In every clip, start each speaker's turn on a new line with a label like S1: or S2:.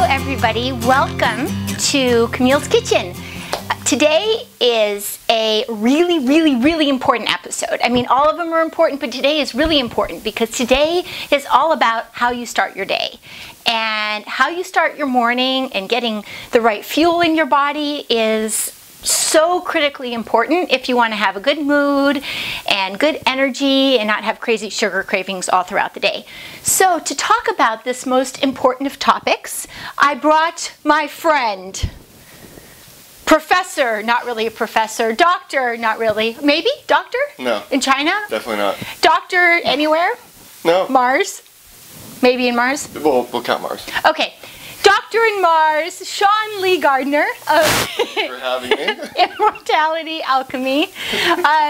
S1: everybody. Welcome to Camille's Kitchen. Today is a really important episode. I mean, all of them are important, but today is really important because today is all about how you start your day. And how you start your morning and getting the right fuel in your body is so critically important if you want to have a good mood and good energy and not have crazy sugar cravings all throughout the day. So to talk about this most important of topics, I brought my friend, professor, not really a professor, doctor, not really, maybe? Doctor?
S2: No.
S1: In China?
S2: Definitely not.
S1: Doctor anywhere?
S2: No.
S1: Mars? Maybe in Mars?
S2: We'll count Mars.
S1: Okay. Doctor in Mars, Sean Lee Gardner of
S2: For having me.
S1: Immortality Alchemy.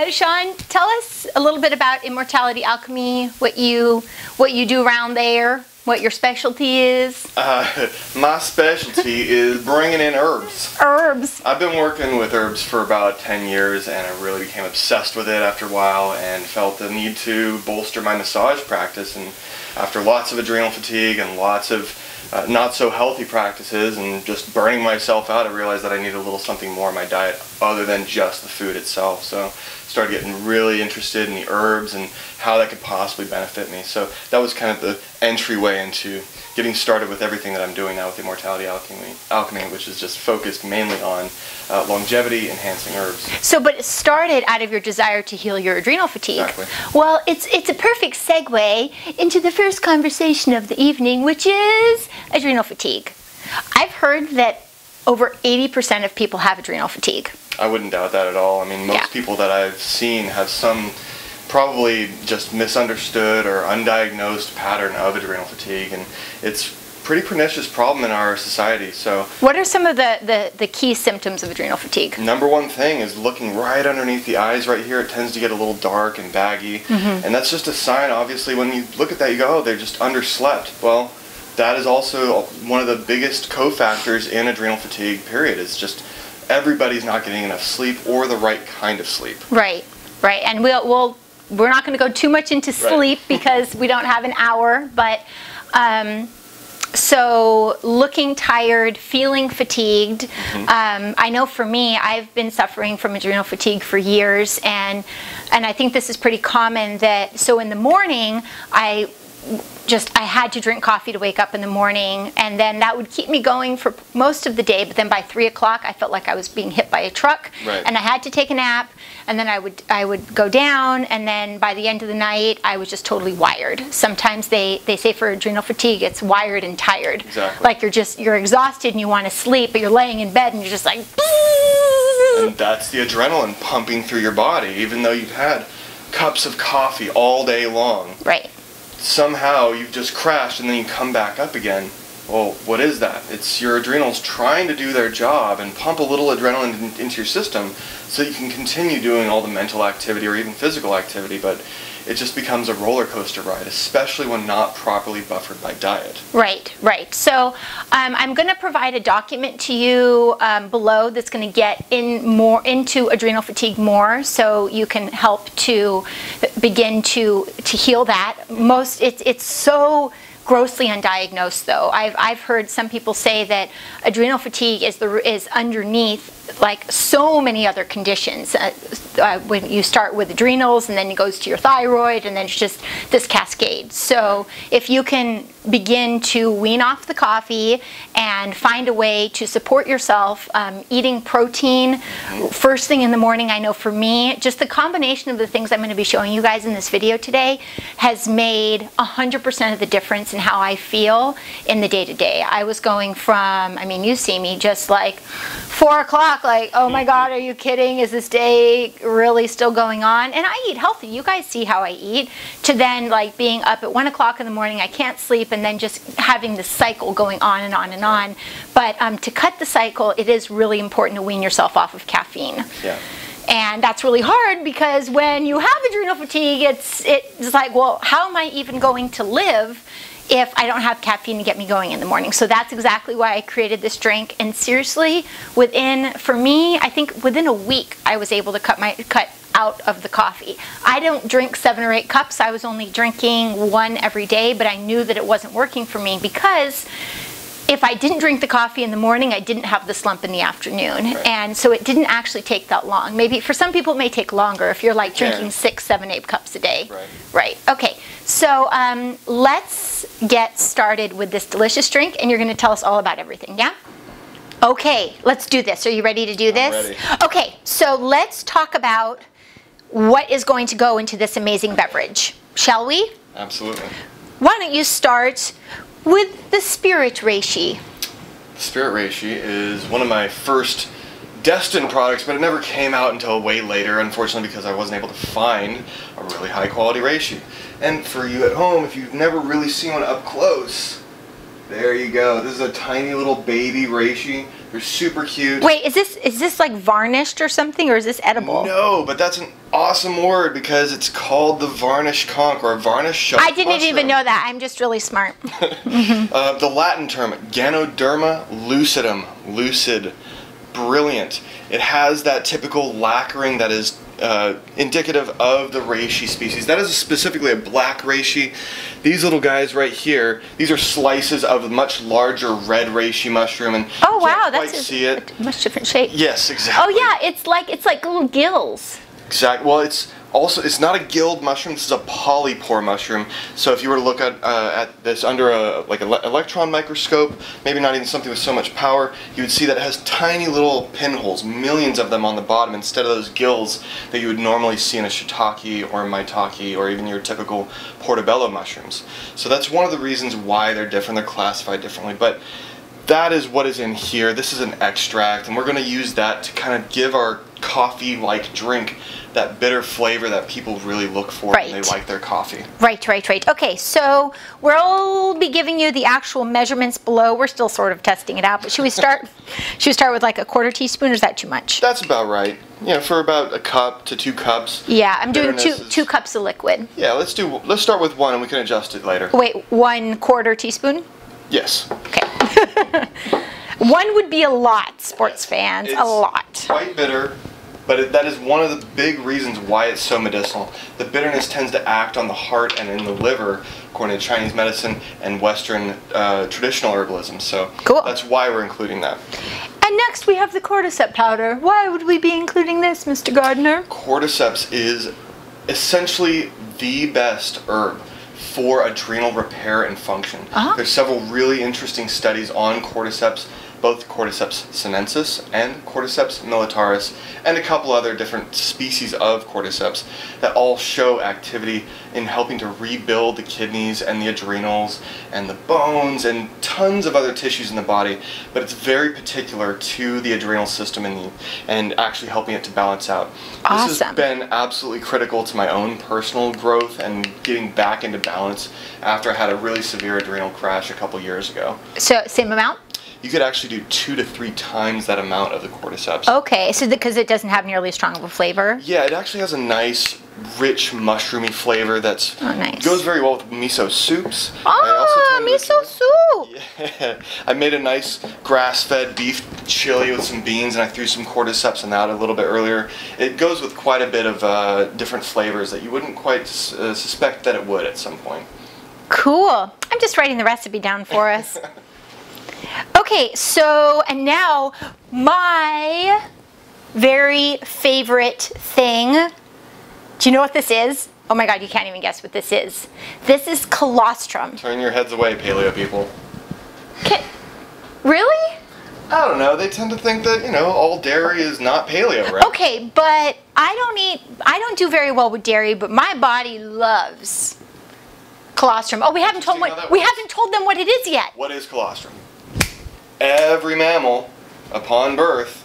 S1: Sean, tell us a little bit about Immortality Alchemy, what you do around there, what your specialty is.
S2: My specialty is bringing in herbs.
S1: Herbs.
S2: I've been working with herbs for about 10 years and I really became obsessed with it after a while and felt the need to bolster my massage practice. And after lots of adrenal fatigue and lots of not so healthy practices and just burning myself out, I realized that I needed a little something more in my diet other than just the food itself. So started getting really interested in the herbs and how that could possibly benefit me. So that was kind of the entryway into getting started with everything that I'm doing now with Immortality Alchemy, which is just focused mainly on longevity enhancing herbs. So,
S1: but it started out of your desire to heal your adrenal fatigue.
S2: Exactly.
S1: Well, it's a perfect segue into the first conversation of the evening, which is adrenal fatigue. I've heard that over 80% of people have adrenal fatigue.
S2: I wouldn't doubt that at all. I mean, most people that I've seen have some probably just misunderstood or undiagnosed pattern of adrenal fatigue, and it's a pretty pernicious problem in our society. So
S1: what are some of the key symptoms of adrenal fatigue?
S2: Number one thing is looking right underneath the eyes right here. It tends to get a little dark and baggy, and that's just a sign, obviously, when you look at that you go, oh, they're just underslept. Well, that is also one of the biggest cofactors in adrenal fatigue, period. It's just everybody's not getting enough sleep or the right kind of sleep.
S1: Right, right. And we're not going to go too much into sleep because we don't have an hour, but so looking tired, feeling fatigued. I know for me, I've been suffering from adrenal fatigue for years, and I think this is pretty common that, so in the morning, I had to drink coffee to wake up in the morning, and then that would keep me going for most of the day, but then by 3 o'clock I felt like I was being hit by a truck, and I had to take a nap, and then I would go down, and then by the end of the night I was just totally wired. Sometimes they say for adrenal fatigue it's wired and tired.
S2: Exactly.
S1: Like you're exhausted and you want to sleep, but you're laying in bed and you're just like
S2: and that's the adrenaline pumping through your body, even though you've had cups of coffee all day long.
S1: Right.
S2: Somehow you've just crashed and then you come back up again. Well, what is that? It's your adrenals trying to do their job and pump a little adrenaline into your system so you can continue doing all the mental activity or even physical activity, but it just becomes a roller coaster ride, especially when not properly buffered by diet.
S1: Right, right. So I'm going to provide a document to you below that's going to get into adrenal fatigue more, so you can help to begin to heal that. It's so grossly undiagnosed, though. I've heard some people say that adrenal fatigue is underneath like so many other conditions. When you start with adrenals, and then it goes to your thyroid, and then it's just this cascade. So if you can begin to wean off the coffee and find a way to support yourself, eating protein first thing in the morning. I know for me, just the combination of the things I'm going to be showing you guys in this video today has made 100% of the difference in how I feel in the day-to-day. I was going from, I mean, you see me just like 4 o'clock, like, oh my God, are you kidding? Is this day really still going on? And I eat healthy. You guys see how I eat. To then like being up at 1 o'clock in the morning, I can't sleep, and then just having this cycle going on and on and on. But to cut the cycle, it is really important to wean yourself off of caffeine.
S2: Yeah.
S1: And that's really hard because when you have adrenal fatigue, it's like, well, how am I even going to live if I don't have caffeine to get me going in the morning? So that's exactly why I created this drink. And seriously, for me, I think within a week, I was able to cut out of the coffee. I don't drink 7 or 8 cups. I was only drinking 1 every day, but I knew that it wasn't working for me because if I didn't drink the coffee in the morning, I didn't have the slump in the afternoon.
S2: Right.
S1: And so it didn't actually take that long. Maybe for some people it may take longer if you're like drinking 6, 7, 8 cups a day.
S2: Right.
S1: Right. Okay. So let's get started with this delicious drink, and you're going to tell us all about everything, yeah? Okay, let's do this. Are you ready to do this?
S2: I'm ready.
S1: Okay, so let's talk about what is going to go into this amazing beverage. Shall we?
S2: Absolutely.
S1: Why don't you start with the Spirit Reishi?
S2: Spirit Reishi is one of my first destined products, but it never came out until way later, unfortunately, because I wasn't able to find a really high quality reishi. And for you at home, if you've never really seen one up close, there you go. This is a tiny little baby reishi. They're super cute.
S1: Wait, is this like varnished or something, or is this edible?
S2: No, but that's an awesome word because it's called the varnish conch, or varnish shelf
S1: I didn't
S2: mushroom.
S1: even know that. I'm just really smart.
S2: The Latin term, Ganoderma lucidum, lucid, brilliant. It has that typical lacquering that is indicative of the reishi species. That is specifically a black reishi. These little guys right here, these are slices of a much larger red reishi mushroom, and
S1: Oh
S2: you
S1: wow,
S2: can't
S1: that's
S2: quite see it.
S1: a much different shape.
S2: Yes, exactly.
S1: Oh yeah, it's like little gills.
S2: Exactly. Well, it's not a gilled mushroom. This is a polypore mushroom. So if you were to look at this under a electron microscope, maybe not even something with so much power, you would see that it has tiny little pinholes, millions of them on the bottom, instead of those gills that you would normally see in a shiitake or a maitake or even your typical portobello mushrooms. So that's one of the reasons why they're different. They're classified differently, but that is what is in here. This is an extract, and we're going to use that to kind of give our coffee-like drink that bitter flavor that people really look for when they like their coffee.
S1: Right. Okay, so we'll be giving you the actual measurements below. We're still sort of testing it out, but should we start? Should we start with like a 1/4 teaspoon, or is that too much?
S2: That's about right. You know, for about 1 cup to 2 cups.
S1: Yeah, I'm doing two cups of liquid.
S2: Yeah, let's start with 1, and we can adjust it later.
S1: Wait, 1/4 teaspoon?
S2: Yes.
S1: Okay. 1 would be a lot, sports fans.
S2: It's
S1: a lot.
S2: Quite bitter, but that is one of the big reasons why it's so medicinal. The bitterness tends to act on the heart and in the liver, according to Chinese medicine and Western traditional herbalism. So
S1: cool.
S2: That's why we're including that.
S1: And next we have the cordyceps powder. Why would we be including this, Mr. Gardner?
S2: Cordyceps is essentially the best herb for adrenal repair and function. There's several really interesting studies on cordyceps, both Cordyceps sinensis and Cordyceps militaris, and a couple other different species of cordyceps that all show activity in helping to rebuild the kidneys and the adrenals and the bones and tons of other tissues in the body, but it's very particular to the adrenal system and actually helping it to balance out.
S1: Awesome.
S2: This has been absolutely critical to my own personal growth and getting back into balance after I had a really severe adrenal crash a couple years ago.
S1: So same amount?
S2: You could actually do 2 to 3 times that amount of the cordyceps.
S1: Okay, so because it doesn't have nearly as strong of a flavor?
S2: Yeah, it actually has a nice, rich, mushroomy flavor that's goes very well with miso soups.
S1: Miso soup!
S2: Yeah, I made a nice grass-fed beef chili with some beans, and I threw some cordyceps in that a little bit earlier. It goes with quite a bit of different flavors that you wouldn't quite suspect that it would at some point.
S1: Cool. I'm just writing the recipe down for us. Okay, so, and now my very favorite thing. Do you know what this is? Oh my God, you can't even guess what this is. This is colostrum.
S2: Turn your heads away, paleo people.
S1: Really?
S2: I don't know, they tend to think that, you know, all dairy is not paleo, right?
S1: Okay, but I don't do very well with dairy, but my body loves colostrum. Oh, we haven't told them what it is yet.
S2: What is colostrum? Every mammal, upon birth,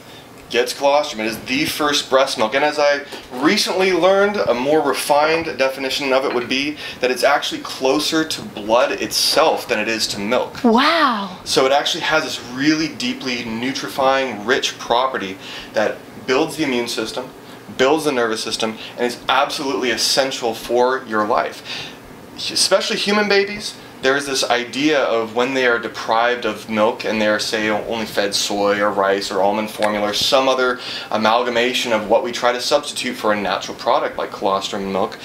S2: gets colostrum. It is the first breast milk. And as I recently learned, a more refined definition of it would be that it's actually closer to blood itself than it is to milk.
S1: Wow.
S2: So it actually has this really deeply nutrifying, rich property that builds the immune system, builds the nervous system, and is absolutely essential for your life. Especially human babies. There is this idea of when they are deprived of milk and they are, say, only fed soy or rice or almond formula or some other amalgamation of what we try to substitute for a natural product like colostrum milk,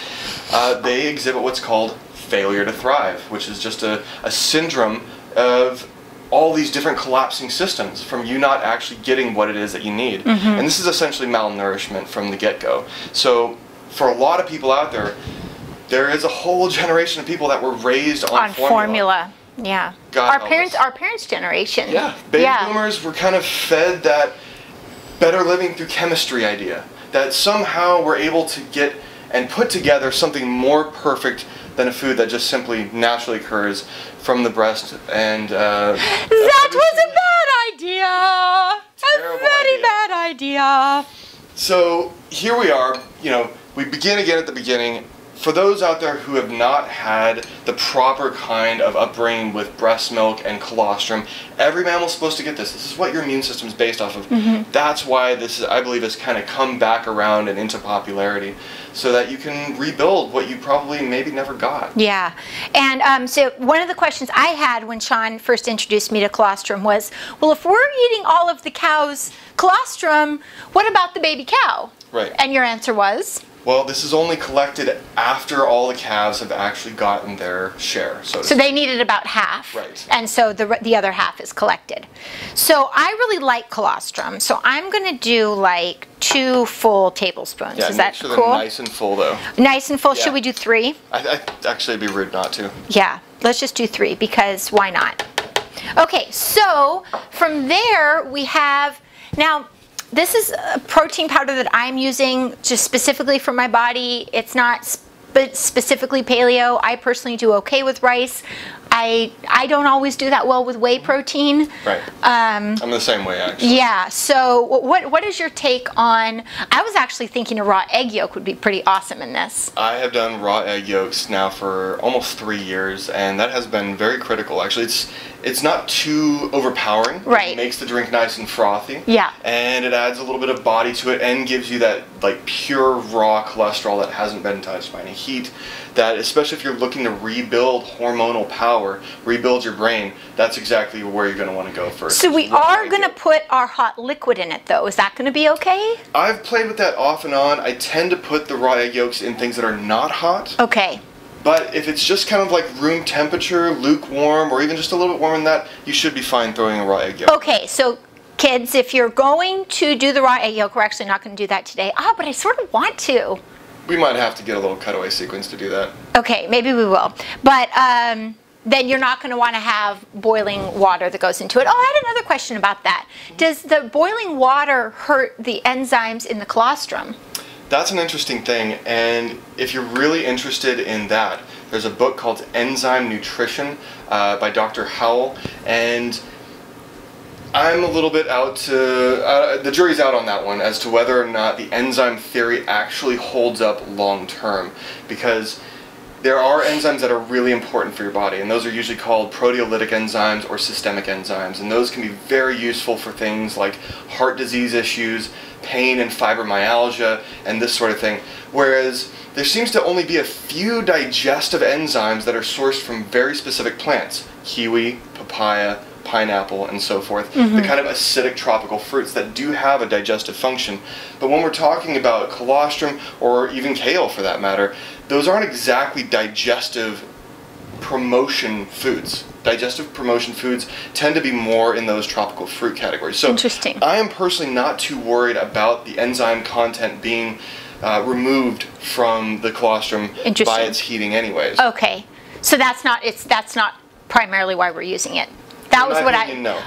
S2: they exhibit what's called failure to thrive, which is just a syndrome of all these different collapsing systems from you not actually getting what it is that you need. And this is essentially malnourishment from the get-go. So for a lot of people out there, there is a whole generation of people that were raised on formula.
S1: Yeah.
S2: God
S1: Our parents' generation.
S2: Yeah. Baby boomers were kind of fed that better living through chemistry idea. That somehow we're able to get and put together something more perfect than a food that just simply naturally occurs from the breast. And
S1: that was a bad idea. A very bad idea.
S2: So here we are. You know, we begin again at the beginning. For those out there who have not had the proper kind of upbringing with breast milk and colostrum, every mammal's supposed to get this. This is what your immune system is based off of. That's why this, I believe, has kind of come back around and into popularity, so that you can rebuild what you probably maybe never got.
S1: Yeah. And so one of the questions I had when Sean first introduced me to colostrum was, well, if we're eating all of the cow's colostrum, what about the baby cow?
S2: Right.
S1: And your answer was?
S2: Well, this is only collected after all the calves have actually gotten their share. So
S1: they needed about half.
S2: Right.
S1: And so the other half is collected. So I really like colostrum. So I'm going to do like 2 full tablespoons.
S2: Yeah,
S1: is that
S2: make sure
S1: cool?
S2: They're nice and full, though.
S1: Nice and full.
S2: Yeah.
S1: Should we do 3?
S2: Actually, it'd be rude not to.
S1: Yeah. Let's just do 3 because why not? Okay. So from there we have now. This is a protein powder that I'm using just specifically for my body. It's not specifically paleo. I personally do okay with rice. I don't always do that well with whey protein.
S2: Right. I'm the same way, actually.
S1: Yeah. So what is your take on? I was actually thinking a raw egg yolk would be pretty awesome in this.
S2: I have done raw egg yolks now for almost 3 years, and that has been very critical. Actually, it's not too overpowering.
S1: Right.
S2: It makes the drink nice and frothy.
S1: Yeah.
S2: And it adds a little bit of body to it and gives you that like pure raw cholesterol that hasn't been touched by any heat. That, especially if you're looking to rebuild hormonal power, rebuild your brain, that's exactly where you're going to want to go first.
S1: So we are going to put our hot liquid in it, though. Is that going to be okay?
S2: I've played with that off and on. I tend to put the raw egg yolks in things that are not hot.
S1: Okay.
S2: But if it's just kind of like room temperature, lukewarm, or even just a little bit warmer than that, you should be fine throwing a raw egg yolk.
S1: Okay, so kids, if you're going to do the raw egg yolk, we're actually not going to do that today. But I sort of want to.
S2: We might have to get a little cutaway sequence to do that.
S1: Okay, maybe we will. But then you're not going to want to have boiling water that goes into it. Oh, I had another question about that. Does the boiling water hurt the enzymes in the colostrum?
S2: That's an interesting thing, and if you're really interested in that, there's a book called Enzyme Nutrition by Dr. Howell, and I'm a little bit out to, the jury's out on that one as to whether or not the enzyme theory actually holds up long term, because there are enzymes that are really important for your body, and those are usually called proteolytic enzymes or systemic enzymes, and those can be very useful for things like heart disease issues, pain and fibromyalgia, and this sort of thing, whereas there seems to only be a few digestive enzymes that are sourced from very specific plants, kiwi, papaya, pineapple, and so forth, the kind of acidic tropical fruits that do have a digestive function. But when we're talking about colostrum, or even kale for that matter, those aren't exactly digestive promotion foods. Digestive promotion foods tend to be more in those tropical fruit categories. So
S1: interesting.
S2: I am personally not too worried about the enzyme content being removed from the colostrum by its heating anyways.
S1: Okay, so that's not primarily why we're using it. That was what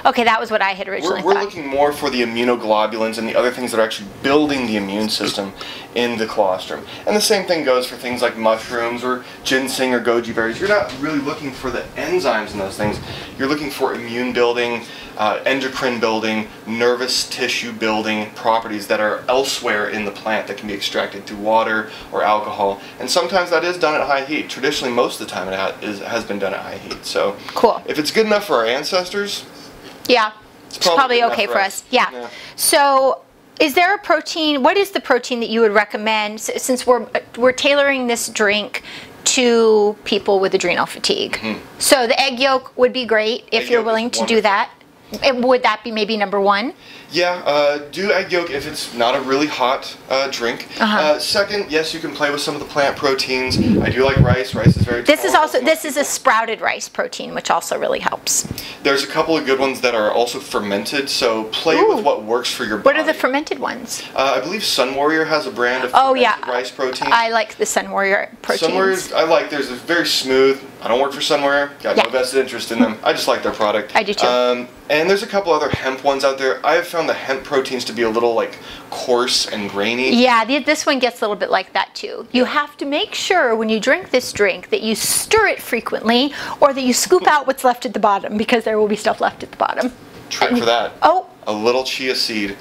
S1: Okay, that was what I had originally thought.
S2: We're looking more for the immunoglobulins and the other things that are actually building the immune system in the colostrum. And the same thing goes for things like mushrooms or ginseng or goji berries. You're not really looking for the enzymes in those things. You're looking for immune building, endocrine building, nervous tissue building properties that are elsewhere in the plant that can be extracted through water or alcohol. And sometimes that is done at high heat. Traditionally, most of the time it has been done at high heat. So
S1: cool.
S2: If it's good enough for our ancestors,
S1: yeah, it's probably okay for us. Yeah. So is there a protein, what is the protein that you would recommend, since we're tailoring this drink to people with adrenal fatigue? So the egg yolk would be great if you're willing to do that. Would that be maybe number 1?
S2: Yeah, do egg yolk if it's not a really hot drink. Second, yes, you can play with some of the plant proteins. I do like rice. Rice is very tolerable.
S1: This is a sprouted rice protein, which also really helps.
S2: There's a couple of good ones that are also fermented, so play with what works for your body.
S1: What are the fermented ones?
S2: I believe Sun Warrior has a brand of fermented rice protein.
S1: I like the Sun Warrior proteins.
S2: Sun Warriors, I like. Theirs is very smooth. I don't work for Sun Warrior. Got no vested interest in them. I just like their product.
S1: I do too.
S2: And there's a couple other hemp ones out there. I have found the hemp proteins to be a little like coarse and grainy.
S1: Yeah, this one gets a little bit like that too. You have to make sure when you drink this drink that you stir it frequently, or that you scoop out what's left at the bottom, because there will be stuff left at the bottom.
S2: Trick for that.
S1: Oh.
S2: A little chia seed.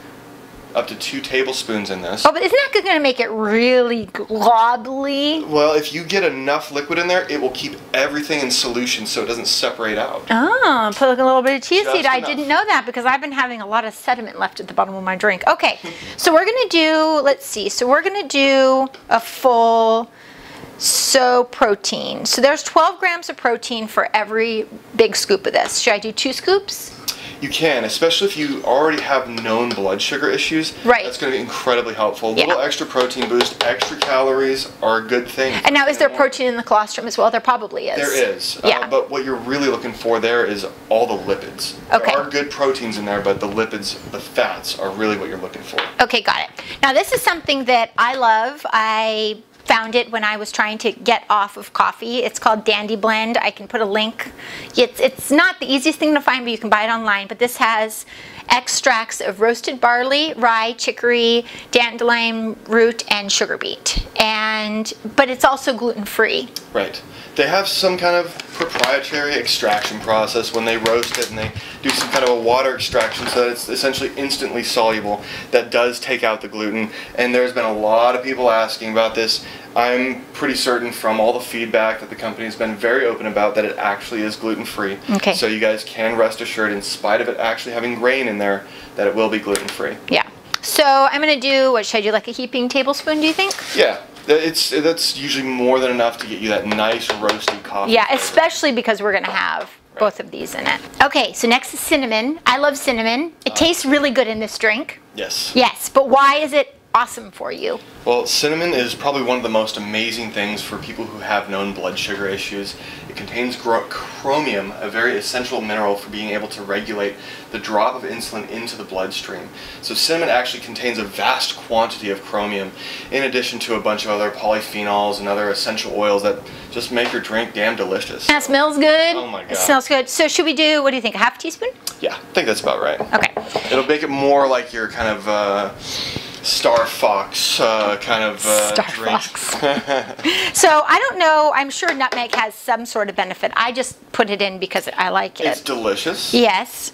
S2: Up to 2 tablespoons in this.
S1: Oh, but isn't that going to make it really globbly?
S2: Well, if you get enough liquid in there, it will keep everything in solution so it doesn't separate out.
S1: Oh, put like a little bit of chia seed.
S2: Enough.
S1: I didn't know that because I've been having a lot of sediment left at the bottom of my drink. Okay, so we're going to do, let's see, so we're going to do a full protein. So there's 12 grams of protein for every big scoop of this. Should I do 2 scoops?
S2: You can, especially if you already have known blood sugar issues.
S1: Right.
S2: That's going to be incredibly helpful. A little extra protein boost, extra calories are a good thing.
S1: And now, is there protein in the colostrum as well? There probably is.
S2: There is.
S1: Yeah.
S2: But what you're really looking for there is all the lipids.
S1: Okay.
S2: There are good proteins in there, but the lipids, the fats, are really what you're looking for.
S1: Okay, got it. Now, this is something that I love. I found it when I was trying to get off of coffee. It's called Dandy Blend. I can put a link. It's not the easiest thing to find, but you can buy it online. But this has extracts of roasted barley, rye, chicory, dandelion root, and sugar beet. But it's also gluten-free.
S2: Right. They have some kind of proprietary extraction process when they roast it, and they do some kind of a water extraction so that it's essentially instantly soluble. That does take out the gluten, and there's been a lot of people asking about this. I'm pretty certain from all the feedback that the company has been very open about that it actually is gluten-free.
S1: Okay.
S2: So you guys can rest assured, in spite of it actually having grain in there, that it will be gluten-free.
S1: Yeah. So I'm going to do, what should I do, like a heaping tablespoon, do you think?
S2: Yeah. That's usually more than enough to get you that nice roasty coffee.
S1: Yeah,
S2: flavor.
S1: especially because we're going to have both of these in it. Okay, so next is cinnamon. I love cinnamon. It tastes really good in this drink.
S2: Yes.
S1: Yes, but why is it awesome for you?
S2: Well, cinnamon is probably one of the most amazing things for people who have known blood sugar issues. It contains chromium, a very essential mineral for being able to regulate the drop of insulin into the bloodstream. So cinnamon actually contains a vast quantity of chromium, in addition to a bunch of other polyphenols and other essential oils that just make your drink damn delicious.
S1: That smells good.
S2: Oh my God.
S1: It smells good. So should we do, what do you think, a half teaspoon?
S2: Yeah, I think that's about right.
S1: Okay.
S2: It'll make it more like your kind of Star Fox kind of drink.
S1: So I don't know, I'm sure nutmeg has some sort of benefit. I just put it in because I like it.
S2: It's delicious.
S1: Yes.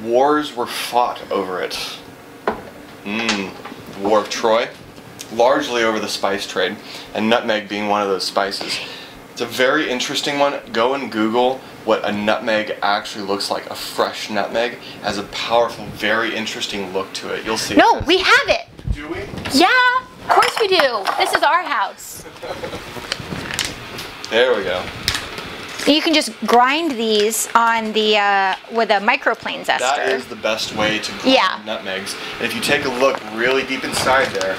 S2: Wars were fought over it. War of Troy. Largely over the spice trade, and nutmeg being one of those spices. It's a very interesting one. Go and Google what a nutmeg actually looks like. A fresh nutmeg has a powerful, very interesting look to it. You'll see.
S1: No, we have it.
S2: Do we?
S1: Yeah, of course we do. This is our house.
S2: There we go.
S1: You can just grind these on the with a microplane zester.
S2: That is the best way to grind nutmegs. And if you take a look really deep inside there,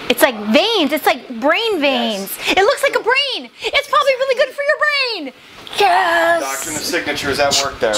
S1: it's like veins. It's like brain veins. Yes. It looks like a brain. It's probably really good for your brain. Yes.
S2: Doctrine of Signature is at work there.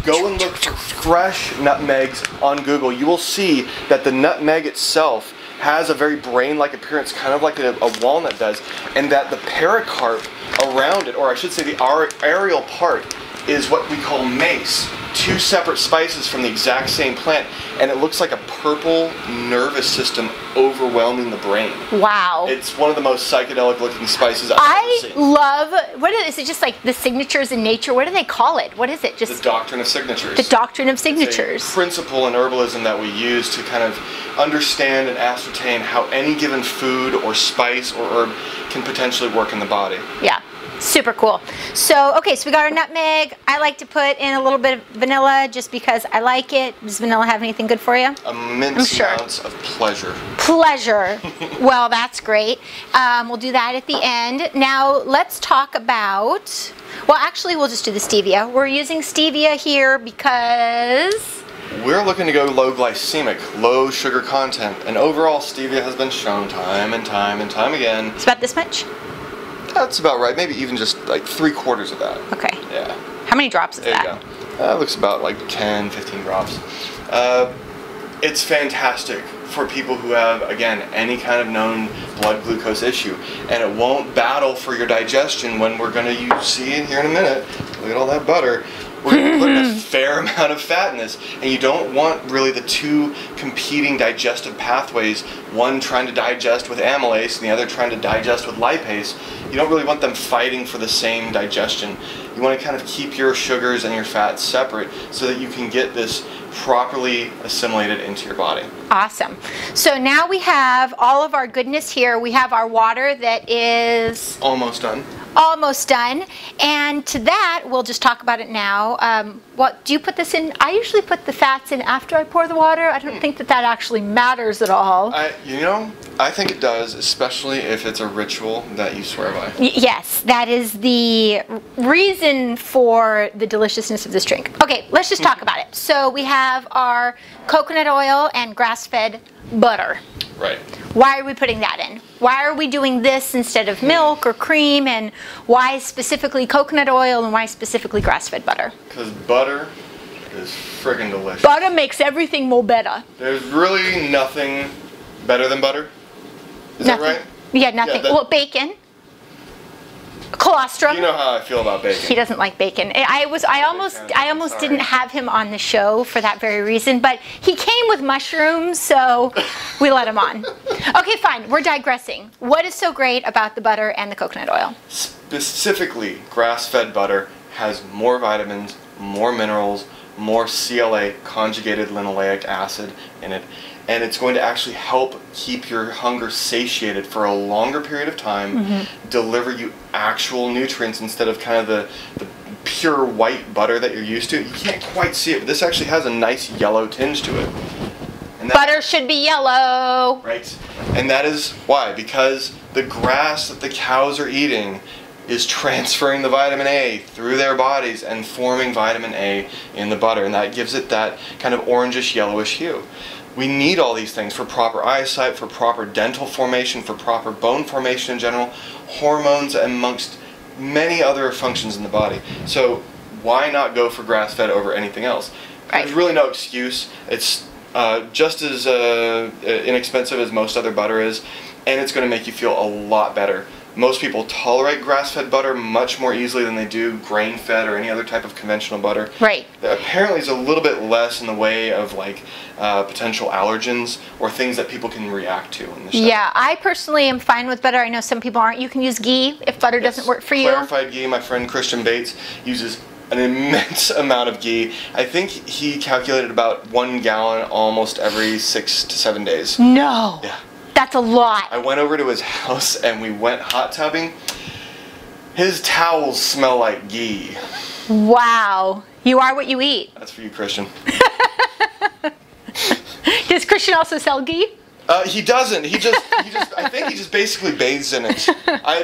S2: Go and look for fresh nutmegs on Google. You will see that the nutmeg itself has a very brain-like appearance, kind of like a walnut does, and that the pericarp around it, or I should say the aerial part, is what we call mace. 2 separate spices from the exact same plant, and it looks like a purple nervous system overwhelming the brain. Wow. It's one of the most psychedelic looking spices I've ever seen.
S1: Love, is it just like the signatures in nature? What do they call it? What is it? Just
S2: the Doctrine of Signatures.
S1: The Doctrine of Signatures.
S2: It's a principle in herbalism that we use to kind of understand and ascertain how any given food or spice or herb can potentially work in the body. Yeah.
S1: Super cool. So, okay, so we got our nutmeg. I like to put in a little bit of vanilla just because I like it. Does vanilla have anything good for you?
S2: A mince ounce of pleasure.
S1: Pleasure. Well, that's great. We'll do that at the end. Now, let's talk about, well, actually, we'll just do the stevia. We're using stevia here because
S2: we're looking to go low glycemic, low sugar content, and overall stevia has been shown time and time and time again.
S1: It's about this much?
S2: That's about right. Maybe even just like 3/4 of that.
S1: Okay.
S2: Yeah.
S1: How many drops is
S2: There
S1: that?
S2: you go. That looks about like 10, 15 drops. It's fantastic for people who have, again, any kind of known blood glucose issue. And it won't battle for your digestion when we're going to see it here in a minute. Look at all that butter. We're putting a fair amount of fat in this. And you don't want really the two competing digestive pathways, one trying to digest with amylase and the other trying to digest with lipase. You don't really want them fighting for the same digestion. You want to kind of keep your sugars and your fats separate so that you can get this properly assimilated into your body.
S1: Awesome. So now we have all of our goodness here. We have our water that is
S2: Almost done.
S1: almost done. And to that, we'll just talk about it now. What do you put this in? I usually put the fats in after I pour the water. I don't think that that actually matters at all.
S2: You know, I think it does, especially if it's a ritual that you swear by.
S1: Yes, that is the reason for the deliciousness of this drink. Okay, let's just talk about it. So we have our coconut oil and grass-fed butter.
S2: Right.
S1: Why are we putting that in? Why are we doing this instead of milk or cream? And why specifically coconut oil and why specifically grass-fed butter?
S2: Because butter is friggin' delicious.
S1: Butter makes everything more better.
S2: There's really nothing better than butter. Is
S1: Nothing.
S2: that right?
S1: Yeah, nothing.
S2: Yeah,
S1: well, bacon. Colostrum.
S2: You know how I feel about bacon.
S1: He doesn't like bacon. I almost didn't have him on the show for that very reason, but he came with mushrooms, so we let him on. Okay, fine. We're digressing. What is so great about the butter and the coconut oil?
S2: Specifically, grass-fed butter has more vitamins, more minerals, more CLA, conjugated linoleic acid in it, and it's going to actually help keep your hunger satiated for a longer period of time, deliver you actual nutrients instead of kind of the pure white butter that you're used to. You can't quite see it, but this actually has a nice yellow tinge to it. And
S1: Butter should be yellow.
S2: Right. And that is why, because the grass that the cows are eating is transferring the vitamin A through their bodies and forming vitamin A in the butter, and that gives it that kind of orangish yellowish hue. We need all these things for proper eyesight, for proper dental formation, for proper bone formation in general, hormones, amongst many other functions in the body. So why not go for grass-fed over anything else?
S1: Right.
S2: There's really no excuse. It's just as inexpensive as most other butter is, and it's going to make you feel a lot better. Most people tolerate grass-fed butter much more easily than they do grain-fed or any other type of conventional butter.
S1: Right.
S2: Apparently it's a little bit less in the way of like potential allergens or things that people can react to. In the
S1: Yeah, I personally am fine with butter. I know some people aren't. You can use ghee if butter doesn't work for you.
S2: Clarified ghee, my friend Christian Bates uses an immense amount of ghee. I think he calculated about 1 gallon almost every 6 to 7 days.
S1: No.
S2: Yeah.
S1: That's a lot.
S2: I went over to his house and we went hot tubbing. His towels smell like ghee.
S1: Wow. You are what you eat.
S2: That's for you, Christian.
S1: Does Christian also sell ghee?
S2: He doesn't. He just. I think he just basically bathes in it.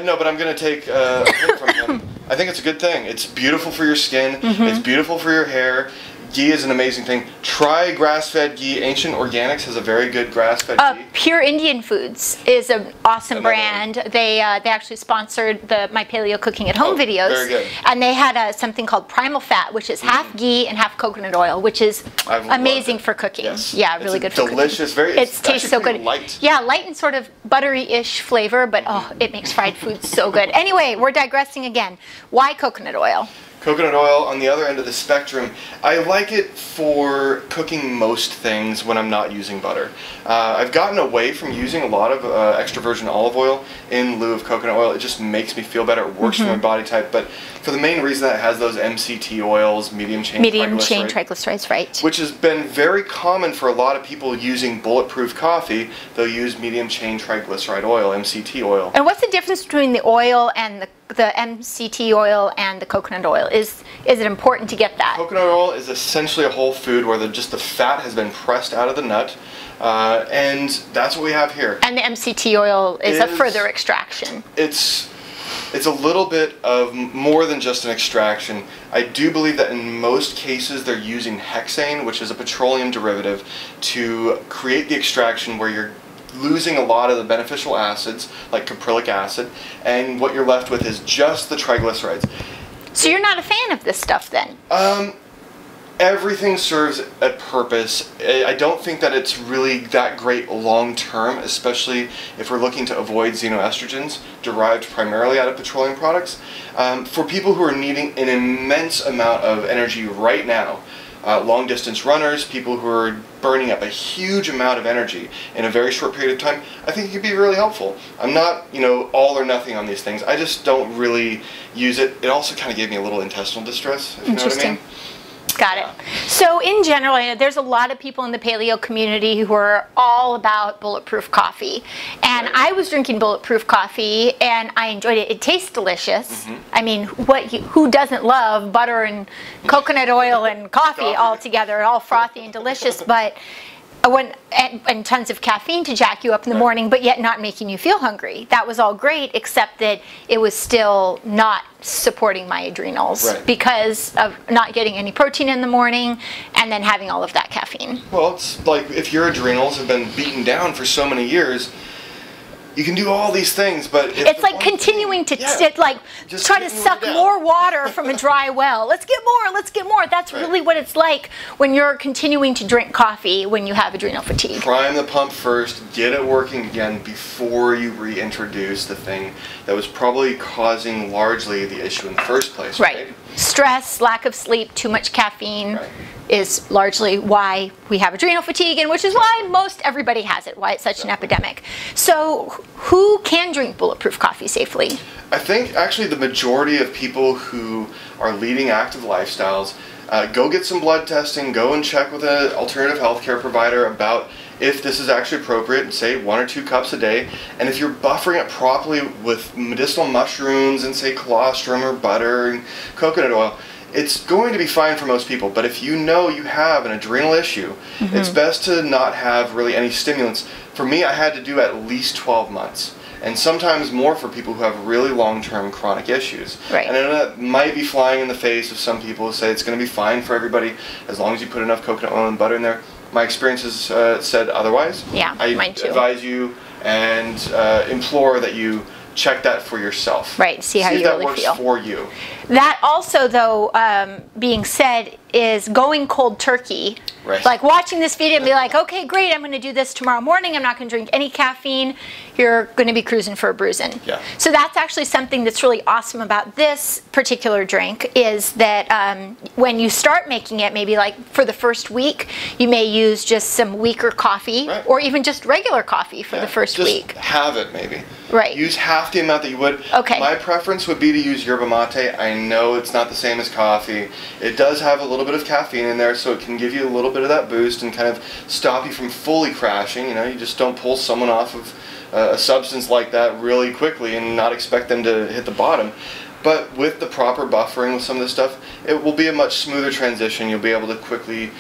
S2: No, but I'm gonna take a hint from him. I think it's a good thing. It's beautiful for your skin. It's beautiful for your hair. Ghee is an amazing thing. Try grass-fed ghee. Ancient Organics has a very good grass-fed ghee.
S1: Pure Indian Foods is an awesome
S2: Another
S1: brand. They actually sponsored my paleo cooking at home videos.
S2: Very good.
S1: And they had something called Primal Fat, which is half ghee and half coconut oil, which is amazing for cooking.
S2: Yes.
S1: Yeah, really good for cooking.
S2: Delicious.
S1: It tastes so good.
S2: Light.
S1: Yeah, light and sort of buttery-ish flavor, but oh, it makes fried food so good. Anyway, we're digressing again. Why coconut oil?
S2: Coconut oil on the other end of the spectrum. I like it for cooking most things when I'm not using butter. I've gotten away from using a lot of extra virgin olive oil in lieu of coconut oil. It just makes me feel better. It works for my body type. But for the main reason that it has those MCT oils, medium chain
S1: triglycerides, right.
S2: Which has been very common for a lot of people using bulletproof coffee. They'll use medium chain triglyceride oil, MCT oil.
S1: And what's the difference between the oil and the MCT oil and the coconut oil? Is it important to get that?
S2: Coconut oil is essentially a whole food where just the fat has been pressed out of the nut, and that's what we have here.
S1: And the MCT oil is a further extraction.
S2: It's it's a little bit of more than just an extraction. I do believe that in most cases they're using hexane, which is a petroleum derivative, to create the extraction where you're losing a lot of the beneficial acids, like caprylic acid, and what you're left with is just the triglycerides.
S1: So you're not a fan of this stuff then?
S2: Everything serves a purpose. I don't think that it's really that great long term, especially if we're looking to avoid xenoestrogens derived primarily out of petroleum products. For people who are needing an immense amount of energy right now, long distance runners, people who are burning up a huge amount of energy in a very short period of time, I think it could be really helpful. I'm not, all or nothing on these things. I just don't really use it. It also kind of gave me a little intestinal distress, if you know what I mean.
S1: Got it. So in general, I know there's a lot of people in the paleo community who are all about bulletproof coffee. And I was drinking bulletproof coffee and I enjoyed it. It tastes delicious. I mean, who doesn't love butter and coconut oil and coffee all together, all frothy and delicious, but and tons of caffeine to jack you up in the morning, but yet not making you feel hungry. That was all great, except that it was still not supporting my adrenals because of not getting any protein in the morning and then having all of that caffeine.
S2: Well, it's like if your adrenals have been beaten down for so many years, you can do all these things, but
S1: it's like continuing to try to suck more water from a dry well. Let's get more, let's get more. That's really what it's like when you're continuing to drink coffee when you have adrenal fatigue.
S2: Prime the pump first, get it working again before you reintroduce the thing that was probably causing largely the issue in the first place. Right.
S1: Stress, lack of sleep, too much caffeine is largely why we have adrenal fatigue, and which is why most everybody has it, why it's such an epidemic. So who can drink bulletproof coffee safely?
S2: I think actually the majority of people who are leading active lifestyles, go get some blood testing, go and check with an alternative healthcare provider about if this is actually appropriate, say 1 or 2 cups a day, and if you're buffering it properly with medicinal mushrooms and say colostrum or butter and coconut oil, it's going to be fine for most people. But if you know you have an adrenal issue, it's best to not have really any stimulants. For me, I had to do at least 12 months. And sometimes more for people who have really long-term chronic issues. And I know that might be flying in the face of some people who say it's going to be fine for everybody as long as you put enough coconut oil and butter in there. My experience has said otherwise.
S1: Yeah, mine too.
S2: I advise you and implore that you check that for yourself.
S1: Right, see how you really feel.
S2: See if that works for you.
S1: That also, though, being said, is going cold turkey.
S2: Right.
S1: Like watching this video and be like, okay, great, I'm going to do this tomorrow morning. I'm not going to drink any caffeine. You're going to be cruising for a bruising.
S2: Yeah.
S1: So that's actually something that's really awesome about this particular drink is that when you start making it, maybe like for the first week, you may use just some weaker coffee or even just regular coffee for the first week.
S2: Just have it maybe.
S1: Right.
S2: Use half the amount that you would.
S1: Okay.
S2: My preference would be to use yerba mate. I know it's not the same as coffee. It does have a little bit of caffeine in there, so it can give you a little bit of that boost and kind of stop you from fully crashing. You know, you just don't pull someone off of a substance like that really quickly and not expect them to hit the bottom. But with the proper buffering with some of this stuff, it will be a much smoother transition. You'll be able to quickly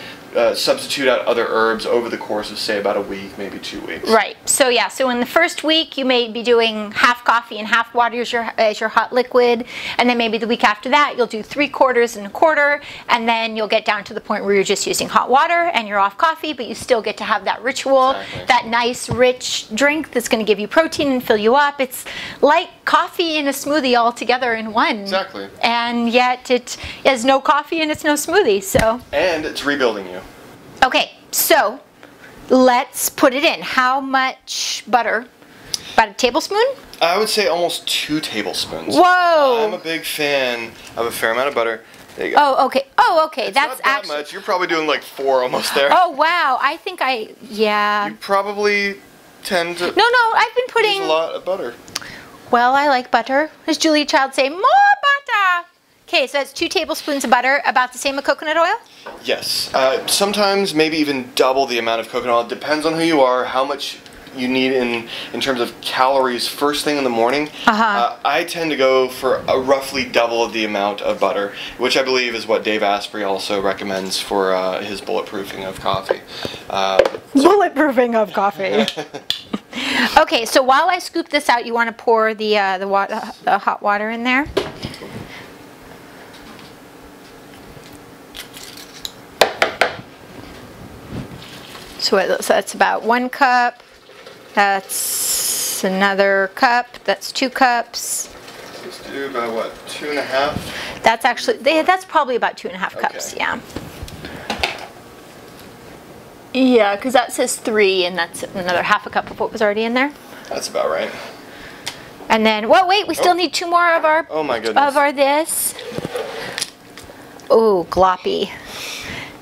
S2: substitute out other herbs over the course of, say, about a week, maybe 2 weeks.
S1: Right. So yeah. So in the first week, you may be doing half coffee and half water as your hot liquid, and then maybe the week after that, you'll do 3/4 and 1/4, and then you'll get down to the point where you're just using hot water and you're off coffee, but you still get to have that ritual, that nice, rich drink that's going to give you protein and fill you up. It's like coffee and a smoothie all together in one.
S2: Exactly.
S1: And yet it is no coffee and it's no smoothie. So.
S2: And it's rebuilding you.
S1: Okay, so let's put it in. How much butter? About a tablespoon?
S2: I would say almost 2 tablespoons.
S1: Whoa!
S2: I'm a big fan of a fair amount of butter. There you go.
S1: Oh, okay. Oh, okay.
S2: It's
S1: That's
S2: not that
S1: actually
S2: much. You're probably doing like 4 almost there.
S1: Oh, wow. I think yeah.
S2: You probably tend to
S1: No, I've been putting
S2: use a lot of butter.
S1: Well, I like butter. As Julia Child say, more butter. Okay, so that's 2 tablespoons of butter, about the same as coconut oil?
S2: Yes. Sometimes maybe even double the amount of coconut oil. It depends on who you are, how much you need in terms of calories first thing in the morning. I tend to go for a roughly double of the amount of butter, which I believe is what Dave Asprey also recommends for his bulletproofing of coffee.
S1: Bulletproofing of coffee. Okay, so while I scoop this out, you want to pour the hot water in there. So that's about 1 cup. That's another cup. That's 2 cups.
S2: Let's do about what, 2.5?
S1: That's actually that's probably about 2.5 cups.
S2: Okay.
S1: Yeah. Yeah, because that says 3, and that's another half a cup of what was already in there.
S2: That's about right.
S1: And then, well, wait, we still need 2 more of our.
S2: Oh my goodness.
S1: Of our this. Oh, gloppy.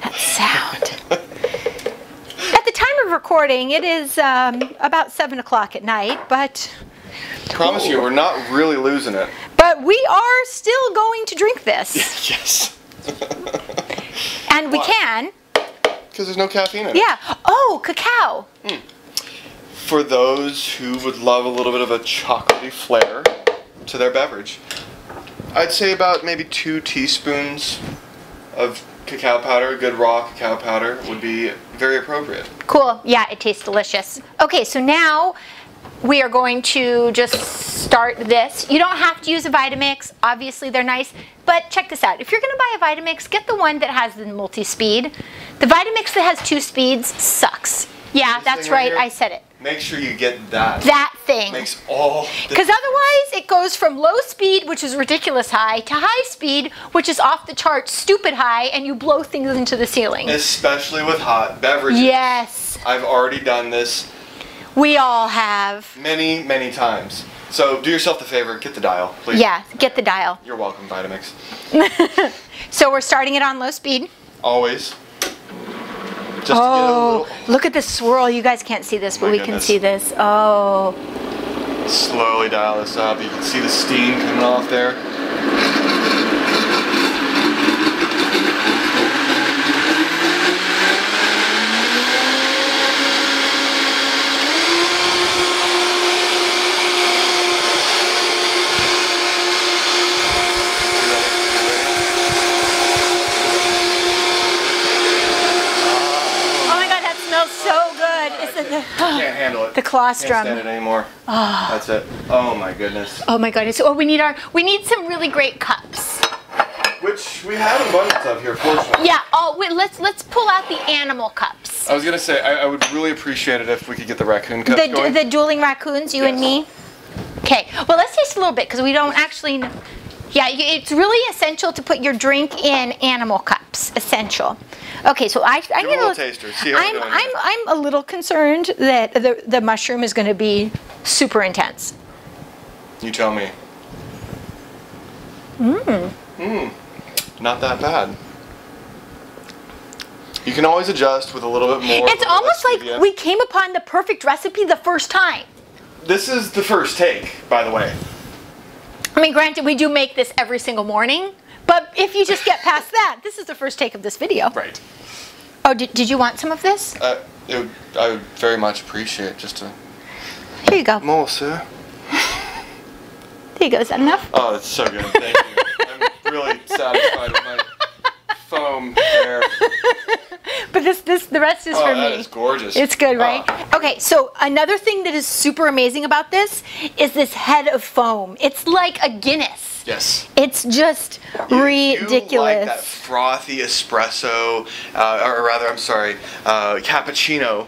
S1: That sound. At the time of recording, it is about 7 o'clock at night, but.
S2: Promise you, we're not really losing it.
S1: But we are still going to drink this.
S2: Yes.
S1: And we can.
S2: Because there's no caffeine in it.
S1: Yeah. Oh, cacao.
S2: For those who would love a little bit of a chocolatey flair to their beverage, I'd say about maybe 2 teaspoons of cacao powder, good raw cacao powder, would be very appropriate.
S1: Cool. Yeah, it tastes delicious. Okay, so now we are going to just start this. You don't have to use a Vitamix. Obviously, they're nice. But check this out. If you're going to buy a Vitamix, get the one that has the multi-speed. The Vitamix that has 2 speeds sucks. Yeah,
S2: This
S1: that's
S2: thing right
S1: right.
S2: here?
S1: I said it.
S2: Make sure you get that.
S1: That thing.
S2: Makes all the
S1: Because otherwise, it goes from low speed, which is ridiculous high, to high speed, which is off the charts, stupid high, and you blow things into the ceiling.
S2: Especially with hot beverages.
S1: Yes.
S2: I've already done this
S1: We all have.
S2: many, many times. So do yourself the favor, get the dial, please.
S1: Yeah, get the dial.
S2: You're welcome, Vitamix.
S1: So we're starting it on low speed.
S2: Always. Just to get a
S1: Oh,
S2: little...
S1: look at the swirl. You guys can't see this, but
S2: My
S1: we can
S2: goodness.
S1: see this. Oh.
S2: Slowly dial this up. You can see the steam coming off there. Can't handle it.
S1: The colostrum.
S2: Can't stand it anymore. That's it. Oh my goodness.
S1: Oh my goodness. Oh, we need some really great cups.
S2: Which we have an abundance of here, fortunately.
S1: Yeah. Oh, wait. Let's pull out the animal cups.
S2: I was gonna say I would really appreciate it if we could get the raccoon cups going.
S1: The dueling raccoons, you and me. Okay. Well, let's taste a little bit because we don't actually know. Yeah, it's really essential to put your drink in animal cups. Essential. Okay, so I
S2: Give a little taster. See how we're doing.
S1: I'm a little concerned that the mushroom is going to be super intense.
S2: You tell me. Not that bad. You can always adjust with a little bit more.
S1: It's almost like we came upon the perfect recipe the first time.
S2: This is the first take, by the way.
S1: I mean, granted, we do make this every single morning, but if you just get past that, this is the first take of this video.
S2: Right.
S1: Oh, did you want some of this?
S2: I would very much appreciate just a...
S1: Here you go.
S2: More, sir.
S1: There you go. Is that enough?
S2: Oh, it's so good. Thank you. I'm really satisfied with my foam there.
S1: But the rest is for me.
S2: That is gorgeous.
S1: It's good, right? Okay, so another thing that is super amazing about this is this head of foam. It's like a Guinness.
S2: Yes.
S1: It's just ridiculous.
S2: You like that frothy espresso, or rather, I'm sorry, cappuccino.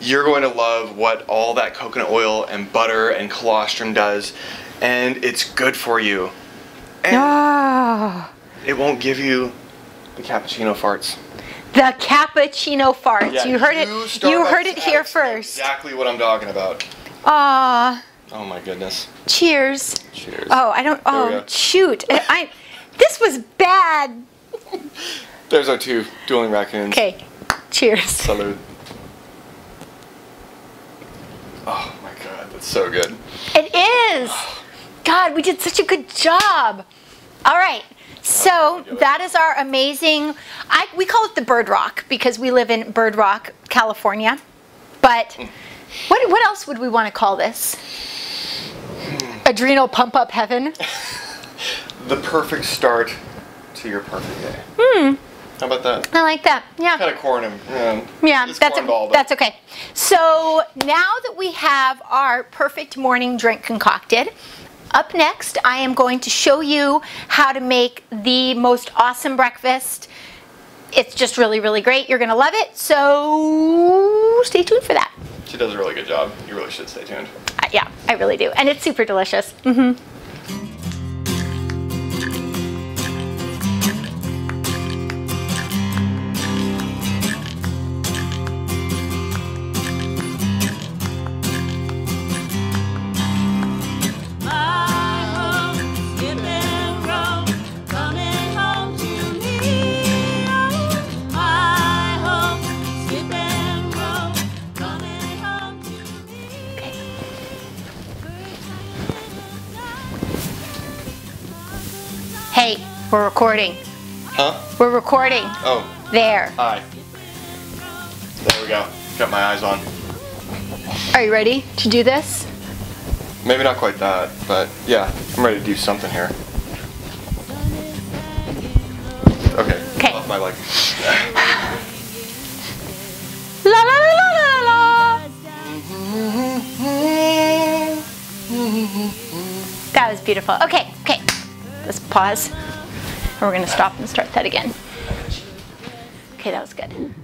S2: You're going to love what all that coconut oil and butter and colostrum does, and it's good for you. And it won't give you the cappuccino farts.
S1: The cappuccino farts.
S2: Yeah,
S1: you heard it. You heard it here first.
S2: Exactly what I'm talking about.
S1: Aw.
S2: Oh my goodness.
S1: Cheers.
S2: Cheers.
S1: Oh, I don't. Oh, shoot. This was bad.
S2: There's our 2 dueling raccoons.
S1: Okay. Cheers.
S2: Salud. Oh my god, that's so good.
S1: It is. God, we did such a good job. All right. So that is our amazing, we call it the Bird Rock because we live in Bird Rock, California. But what else would we want to call this? Adrenal pump up heaven?
S2: The perfect start to your perfect day. How about that?
S1: I like that. Yeah.
S2: Kind of corn and
S1: Yeah,
S2: it's
S1: that's
S2: cornball, but
S1: that's okay. So now that we have our perfect morning drink concocted, up next I am going to show you how to make the most awesome breakfast. It's just really, really great. You're gonna love it. So stay tuned for that.
S2: She does a really good job. You really should stay tuned.
S1: Yeah, I really do, and it's super delicious. Mm-hmm. Hey, we're recording.
S2: Huh?
S1: We're recording.
S2: Oh.
S1: There.
S2: Hi. There we go. Got my eyes on.
S1: Are you ready to do this?
S2: Maybe not quite that, but yeah, I'm ready to do something here. Okay.
S1: Okay.
S2: Off my leg.
S1: La la la la la la. That was beautiful. Okay, okay. Let's pause. And we're gonna stop and start that again. Okay, that was good.